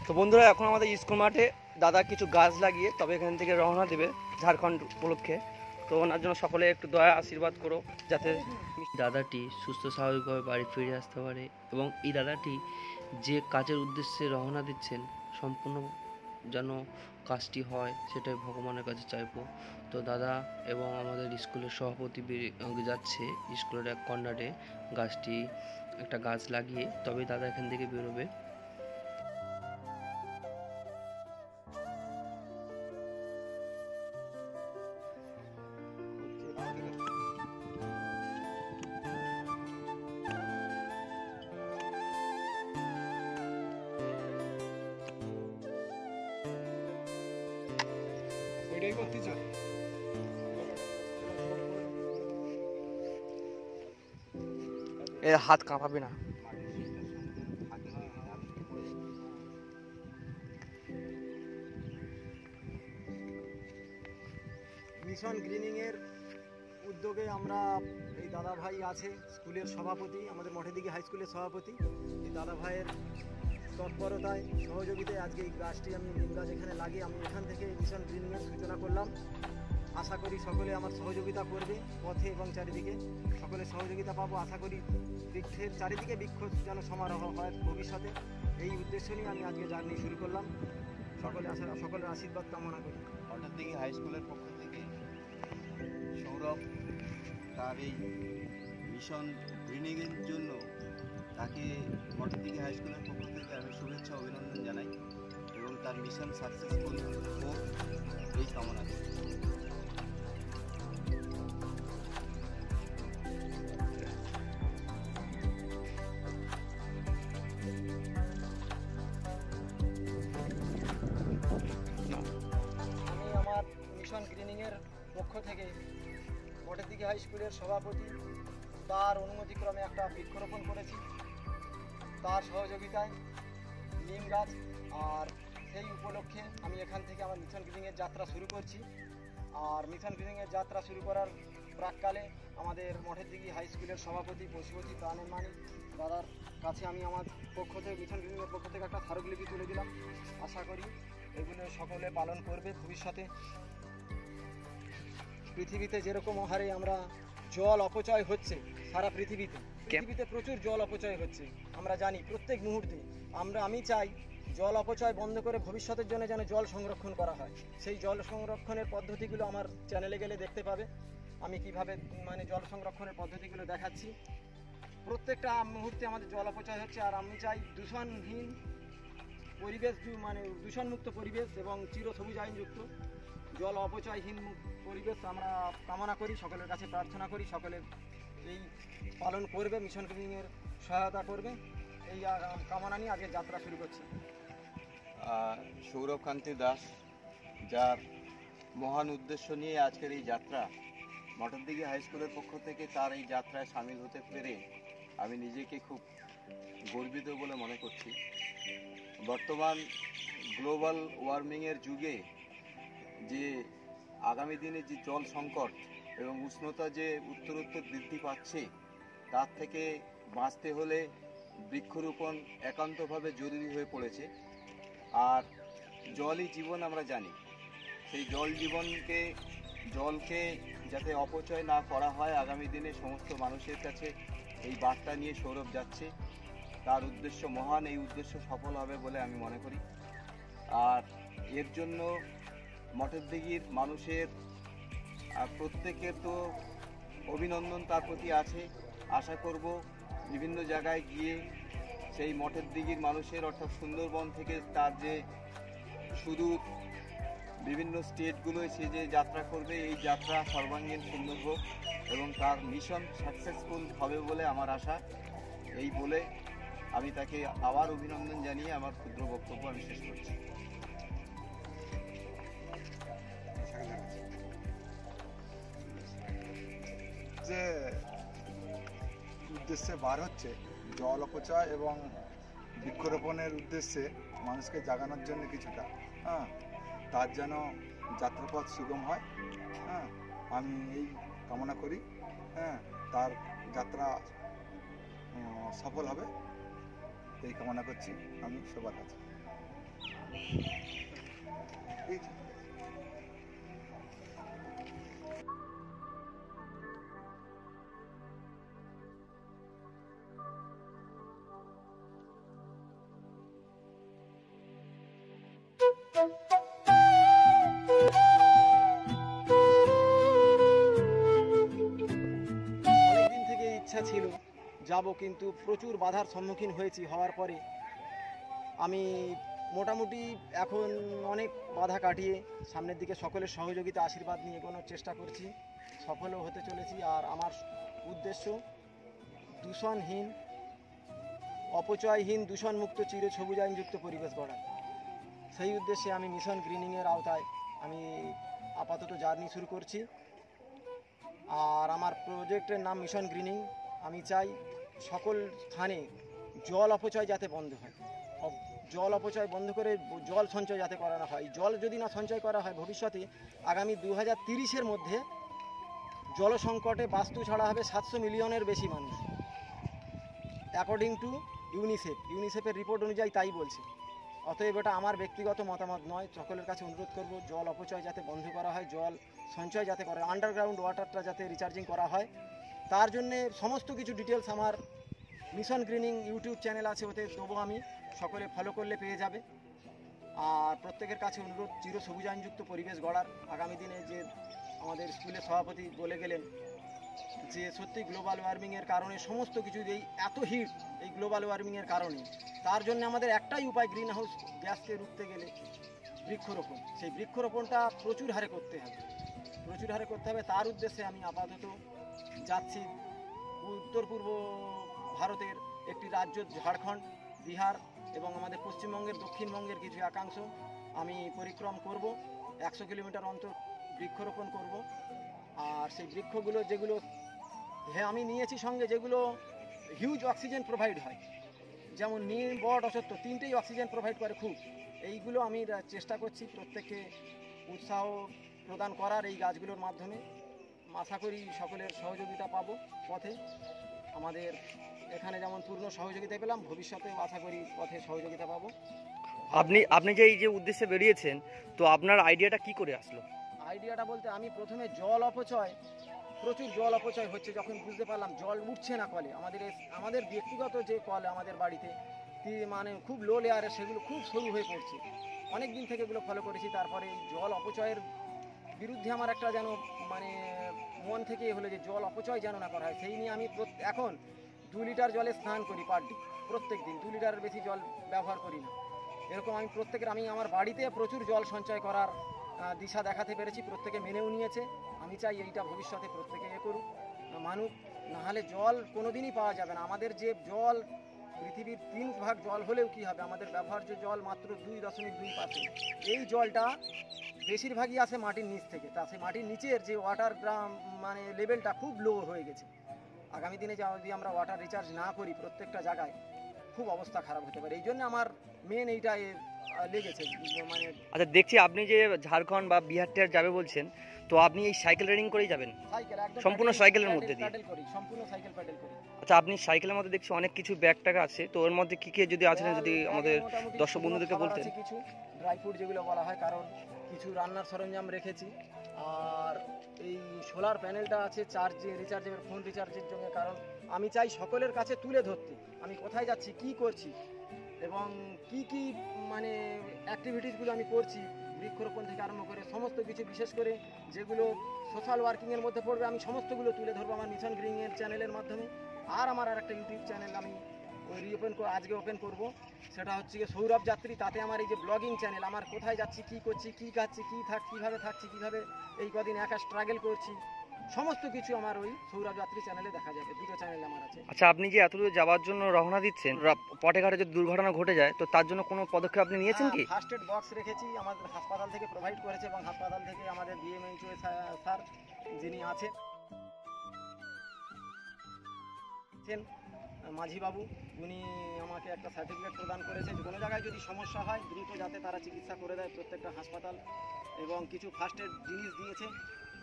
তো বন্ধুরা, এখন আমাদের স্কুল মাঠে দাদা কিছু গাছ লাগিয়ে তবে এখান থেকে রওনা দেবে ঝাড়খণ্ড উপলক্ষে। তো ওনার জন্য সকলে একটু দয়া আশীর্বাদ করো, যাতে দাদাটি সুস্থ স্বাভাবিকভাবে বাড়ি ফিরে আসতে পারে এবং এই দাদাটি যে কাজের উদ্দেশ্যে রওনা দিচ্ছেন সম্পূর্ণ যেন কাজটি হয়, সেটাই ভগবানের কাছে চাইবো। তো দাদা এবং আমাদের স্কুলের সভাপতি যাচ্ছে স্কুলের এক কর্নারে গাছটি একটা গাছ লাগিয়ে তবেই দাদা এখান থেকে বেরোবে। এর হাত কাঁপাবে না। মিশন গ্রিনিংয়ের উদ্যোগে আমরা এই দাদা ভাই আছে স্কুলের সভাপতি, আমাদের মঠেদিঘি হাই স্কুলের সভাপতি, এই দাদা ভাইয়ের তৎপরতায় সহযোগিতায় আজকে এই গাছটি আমি নিম গাছ এখানে লাগিয়ে আমি এখান থেকে মিশন গ্রিনিংয়ের সূচনা করলাম। আশা করি সকলে আমার সহযোগিতা করবে, পথে এবং চারিদিকে সকলে সহযোগিতা পাবো। আশা করি বৃক্ষের চারিদিকে বৃক্ষ যেন সমারোহ হয় ভবিষ্যতে, এই উদ্দেশ্য নিয়ে আমি আজকে জার্নি শুরু করলাম। সকলের আশীর্বাদ কামনা করি। মঠেদিঘি হাই স্কুলের পক্ষ থেকে সৌরভ তার এই মিশন গ্রিনিংয়ের জন্য তাকে মঠেদিঘি হাই স্কুলের পক্ষ থেকে আমি শুভেচ্ছা অভিনন্দন জানাই এবং তার মিশন সাকসেসফুল হোক এই কামনা করি। আমি আমার মিশন গ্রিনিংয়ের পক্ষ থেকে মঠেদিঘি হাই স্কুলের সভাপতি তার অনুমতিক্রমে একটা বৃক্ষরোপণ করেছি, তার সহযোগিতায় নিম গাছ। আর সেই উপলক্ষে আমি এখান থেকে আমার মিশন গ্রিনিংয়ের যাত্রা শুরু করছি। আর মিশন গ্রিনিংয়ের যাত্রা শুরু করার প্রাককালে আমাদের মঠেদিঘি হাই স্কুলের সভাপতি পশুপতি প্রাণের মানিক দাদার কাছে আমি আমার পক্ষ থেকে মিশন গ্রিনিংয়ের পক্ষ থেকে একটা স্মারকলিপি তুলে দিলাম। আশা করি এগুলো সকলে পালন করবে ভবিষ্যতে। পৃথিবীতে যেরকম হারে আমরা জল অপচয় হচ্ছে, সারা পৃথিবীতে প্রচুর জল অপচয় হচ্ছে আমরা জানি প্রত্যেক মুহূর্তে। আমি চাই জল অপচয় বন্ধ করে ভবিষ্যতের জন্য যেন জল সংরক্ষণ করা হয়। সেই জল সংরক্ষণের পদ্ধতিগুলো আমার চ্যানেলে গেলে দেখতে পাবে, আমি কিভাবে জল সংরক্ষণের পদ্ধতিগুলো দেখাচ্ছি। প্রত্যেকটা মুহূর্তে আমাদের জল অপচয় হচ্ছে, আর আমি চাই দূষণহীন পরিবেশ, দূষণমুক্ত পরিবেশ এবং চিরসবুজায়নযুক্ত জল অপচয়হীন পরিবেশ আমরা কামনা করি, সকলের কাছে প্রার্থনা করি সকলে এই পালন করবে, মিশন গ্রিনিংয়ের সহায়তা করবে, এই কামনা নিয়ে আজকে যাত্রা শুরু করছি। সৌরভ কান্তি দাস, যার মহান উদ্দেশ্য নিয়ে আজকের এই যাত্রা, মঠেদিঘি হাই স্কুলের পক্ষ থেকে তার এই যাত্রায় সামিল হতে পেরে আমি নিজেকে খুব গর্বিত বলে মনে করছি। বর্তমান গ্লোবাল ওয়ার্মিংয়ের যুগে যে আগামী দিনে যে জল সংকট এবং উষ্ণতা যে উত্তরোত্তর বৃদ্ধি পাচ্ছে, তার থেকে বাঁচতে হলে বৃক্ষরোপণ একান্তভাবে জরুরি হয়ে পড়েছে। আর জলই জীবন আমরা জানি, সেই জলকে যাতে অপচয় না করা হয় আগামী দিনে সমস্ত মানুষের কাছে এই বার্তা নিয়ে সৌরভ যাচ্ছে। তার উদ্দেশ্য মহান, এই উদ্দেশ্য সফল হবে বলে আমি মনে করি। আর এর জন্য মঠেদিঘির মানুষের প্রত্যেকের তো অভিনন্দন তার প্রতি আছে। আশা করব বিভিন্ন জায়গায় গিয়ে সেই মঠেদিঘির মানুষের, অর্থাৎ সুন্দরবন থেকে তার যে সুদূর বিভিন্ন স্টেটগুলোয় সে যে যাত্রা করবে, এই যাত্রা সর্বাঙ্গীন সুন্দর হোক এবং তার মিশন সাকসেসফুল হবে বলে আমার আশা। এই বলে আমি তাকে আবার অভিনন্দন জানিয়ে আমার ক্ষুদ্র বক্তব্য আমি শেষ করছি। যে উদ্দেশ্যে বার হচ্ছে জল অপচয় এবং বৃক্ষরোপণের উদ্দেশ্যে মানুষকে জাগানোর জন্য কিছুটা, তার যেন যাত্রাপথ সুগম হয়, আমি এই কামনা করি। তার যাত্রা সফল হবে এই কামনা করছি আমি সবার কাছে। এই যে। অনেকদিন থেকে ইচ্ছা ছিল যাব, কিন্তু প্রচুর বাধার সম্মুখীন হয়েছি। হওয়ার পরে আমি মোটামুটি এখন অনেক বাধা কাটিয়ে সামনের দিকে সকলের সহযোগিতা আশীর্বাদ নিয়ে এগোনোর চেষ্টা করছি, সফলও হতে চলেছি। আর আমার উদ্দেশ্য দূষণহীন, অপচয়হীন, দূষণমুক্ত, চিরসবুজায়নযুক্ত পরিবেশ গড়া। সেই উদ্দেশ্যে আমি মিশন গ্রিনিংয়ের আওতায় আমি আপাতত জার্নি শুরু করছি। আর আমার প্রজেক্টের নাম মিশন গ্রিনিং। আমি চাই সকল স্থানে জল অপচয় যাতে বন্ধ হয়, জল অপচয় বন্ধ করে জল সঞ্চয় যাতে করানো হয়। জল যদি না সঞ্চয় করা হয়, ভবিষ্যতে আগামী 2030-এর মধ্যে জল সংকটে বাস্তু ছাড়া হবে 700 মিলিয়নের বেশি মানুষ, অ্যাকর্ডিং টু ইউনিসেফের রিপোর্ট অনুযায়ী তাই বলছে। অতএব এটা আমার ব্যক্তিগত মতামত নয়, সকলের কাছে অনুরোধ করব জল অপচয় যাতে বন্ধ করা হয়, জল সঞ্চয় যাতে করা হয়, আন্ডারগ্রাউন্ড ওয়াটারটা যাতে রিচার্জিং করা হয়। তার জন্যে সমস্ত কিছু ডিটেলস আমার মিশন গ্রিনিং ইউটিউব চ্যানেল আছে, ওতে দেবো আমি, সকলে ফলো করলে পেয়ে যাবে। আর প্রত্যেকের কাছে অনুরোধ চিরসবুজায়নযুক্ত পরিবেশ গড়ার। আগামী দিনে যে আমাদের স্কুলের সভাপতি বলে গেলেন যে সত্যি গ্লোবাল ওয়ার্মিংয়ের কারণে সমস্ত কিছু, এই এত হিট এই গ্লোবাল ওয়ার্মিংয়ের কারণে, তার জন্য আমাদের একটাই উপায়, গ্রিন হাউস গ্যাসকে রুখতে গেলে বৃক্ষরোপণ। সেই বৃক্ষরোপণটা প্রচুর হারে করতে হবে, তার উদ্দেশ্যে আমি আপাতত যাচ্ছি উত্তর পূর্ব ভারতের একটি রাজ্য ঝাড়খণ্ড, বিহার এবং আমাদের পশ্চিমবঙ্গের দক্ষিণবঙ্গের কিছু একাংশ আমি পরিক্রম করব। 100 কিলোমিটার অন্তর বৃক্ষরোপণ করব। আর সেই বৃক্ষগুলো যেগুলো আমি নিয়েছি সঙ্গে, যেগুলো হিউজ অক্সিজেন প্রোভাইড হয়, যেমন নিম, বট, অশ্বত্থ, তিনটেই অক্সিজেন প্রোভাইড করে খুব। এইগুলো আমি চেষ্টা করছি প্রত্যেককে উৎসাহ প্রদান করার এই গাছগুলোর মাধ্যমে। আশা করি সকলের সহযোগিতা পাবো পথে। আমাদের এখানে যেমন পূর্ণ সহযোগিতা পেলাম, ভবিষ্যতেও আশা করি পথে সহযোগিতা পাবো। আপনি যে এই যে উদ্দেশ্যে বেরিয়েছেন, তো আপনার আইডিয়াটা কি করে আসলো? আইডিয়াটা বলতে আমি প্রথমে প্রচুর জল অপচয় হচ্ছে যখন বুঝতে পারলাম, জল উঠছে না কলে। আমাদের ব্যক্তিগত যে কল আমাদের বাড়িতে মানে খুব লো লেয়ারে, সেগুলো খুব সরু হয়ে পড়ছে। অনেক দিন থেকে এগুলো ফলো করেছি। তারপরে এই জল অপচয়ের বিরুদ্ধে আমার একটা যেন মানে মন থেকে হলো যে জল অপচয় যেন না করা হয়, সেই নিয়ে আমি এখন 2 লিটার জলে স্নান করি পার ডে, প্রত্যেক দিন 2 লিটারের বেশি জল ব্যবহার করি না। এরকম আমি আমার বাড়িতে প্রচুর জল সঞ্চয় করার দিশা দেখাতে পেরেছি, প্রত্যেকে মেনেও নিয়েছে। আমি চাই এইটা ভবিষ্যতে প্রত্যেকে করুক, মানুক। নাহলে জল কোনোদিনই পাওয়া যাবে না। আমাদের যে জল, পৃথিবীর 3 ভাগ জল হলেও কি হবে, আমাদের ব্যবহার্য জল মাত্র 2.2%। এই জলটা বেশিরভাগই আসে মাটির নিচ থেকে। তা সেই মাটির নিচের যে ওয়াটার মানে লেভেলটা খুব লো হয়ে গেছে। আগামী দিনে যদি আমরা ওয়াটার রিচার্জ না করি প্রত্যেকটা জায়গায়, খুব অবস্থা খারাপ হতে পারে। এই জন্য আমার মেন এইটা লেগেছে। মানে আচ্ছা, দেখছি আপনি যে ঝাড়খণ্ড বা বিহার টিহার যাবে বলছেন, তো আপনি এই সাইকেল রাইডিং করেই যাবেন? সাইকেল একদম সম্পূর্ণ সাইকেলের মধ্যে দিয়ে? প্যাডেল করি, সম্পূর্ণ সাইকেল প্যাডেল করি। আচ্ছা, আপনি সাইকেলের মধ্যে দেখছি অনেক কিছু ব্যাগ টাকা আছে, তো ওর মধ্যে কি কি যদি আছে যদি আমাদের দর্শক বন্ধুদেরকে বলতেন। কিছু ড্রাই ফ্রুট যেগুলো বলা হয়, কারণ কিছু রান্নার সরঞ্জাম রেখেছি। আর এই সোলার প্যানেলটা আছে রিচার্জের, ফোন রিচার্জের জন্য। কারণ আমি চাই সকলের কাছে তুলে ধরতে আমি কোথায় যাচ্ছি, কি করছি এবং কি মানে অ্যাক্টিভিটিসগুলো আমি করছি, বৃক্ষরোপণ থেকে আরম্ভ করে সমস্ত কিছু, বিশেষ করে যেগুলো সোশ্যাল ওয়ার্কিংয়ের মধ্যে পড়বে, আমি সমস্তগুলো তুলে ধরবো আমার মিশন গ্রিনিংয়ের চ্যানেলের মাধ্যমে। আর আমার একটা ইউটিউব চ্যানেল আমি আজকে ওপেন করব, সেটা হচ্ছে সৌরভ যাত্রী। তাতে আমার এই যে ব্লগিং চ্যানেল, আমার কোথায় যাচ্ছি, কি করছি, কি খাচ্ছি, কীভাবে থাকছি, কীভাবে এই কদিন একা স্ট্রাগল করছি, সমস্ত কিছু আমার ওই সৌরভ যাত্রী চ্যানেলে দেখা যাবে। 2টো চ্যানেল আমার আছে। আচ্ছা, আপনি যে এতদূর যাওয়ার জন্য রওনা দিচ্ছেন, পথে ঘাটে যদি দুর্ঘটনা ঘটে যায়, তো তার জন্য কোনো পদক্ষেপ আপনি নিয়েছেন কি? ফার্স্ট এড বক্স রেখেছি, আমাদের হাসপাতাল থেকে প্রোভাইড করেছে, এবং হাসপাতাল থেকে আমাদের ডিএমএইচও স্যার যিনি আছেন মাঝিবাবু, উনি আমাকে একটা সার্টিফিকেট প্রদান করেছে যে কোনো জায়গায় যদি সমস্যা হয় দ্রুত যাতে তারা চিকিৎসা করে দেয় প্রত্যেকটা হাসপাতাল, এবং কিছু ফার্স্ট এড জিনিস দিয়েছে।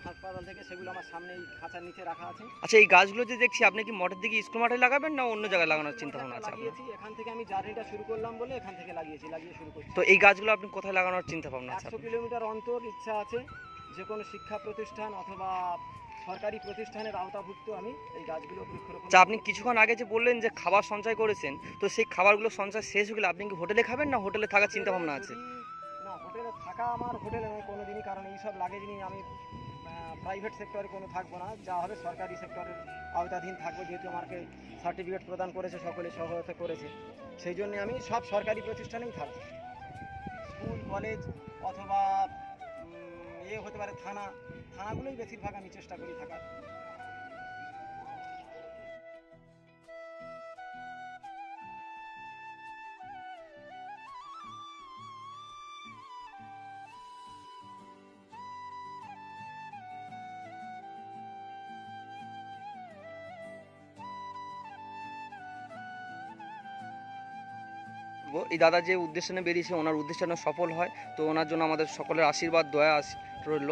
হাসপাতাল থেকে, সেগুলো আমার সামনে এই খাঁচার নিচে রাখা আছে। আচ্ছা, এই গাছগুলো যে দেখছি আপনি কি মঠের দিকে স্কুল মাঠে লাগাবেন না অন্য জায়গায় লাগানোর চিন্তা ভাবনা আছে আপনার? লাগিয়েছি, এখান থেকে আমি জার্নিটা শুরু করলাম বলে এখান থেকে লাগিয়ে শুরু করছি। তো এই গাছগুলো আপনি কোথায় লাগানোর চিন্তা ভাবনা আছে 100 কিলোমিটার অন্তর ইচ্ছা আছে যে কোনো শিক্ষা প্রতিষ্ঠান অথবা সরকারি প্রতিষ্ঠানের আওতাভুক্ত আমি এই গাছগুলো বৃক্ষরোপণ। আচ্ছা, আপনি কিছুক্ষণ আগে যে বললেন যে খাবার সঞ্চয় করেছেন, তো সেই খাবারগুলো সঞ্চয় শেষ হয়ে গেলে আপনি কি হোটেলে খাবেন না হোটেলে থাকার চিন্তা ভাবনা আছে? না, হোটেলে থাকা আমার হোটেলে নয় কোনোদিনই, কারণ এইসব লাগে জিনিস আমি প্রাইভেট সেক্টরে কোনো থাকবো না, যা হবে সরকারি সেক্টরের আওতাধীন থাকবো, যেহেতু আমাকে সার্টিফিকেট প্রদান করেছে, সকলে সহায়তা করেছে, সেই জন্য আমি সব সরকারি প্রতিষ্ঠানেই থাকবো। স্কুল, কলেজ অথবা হতে পারে থানাগুলোই বেশিরভাগ আমি চেষ্টা করি থাকার। এই দাদা যে উদ্দেশ্য নিয়ে বেরিয়েছে ওনার উদ্দেশ্য যেন সফল হয়, তো ওনার জন্য আমাদের সকলের আশীর্বাদ দয়া রইল।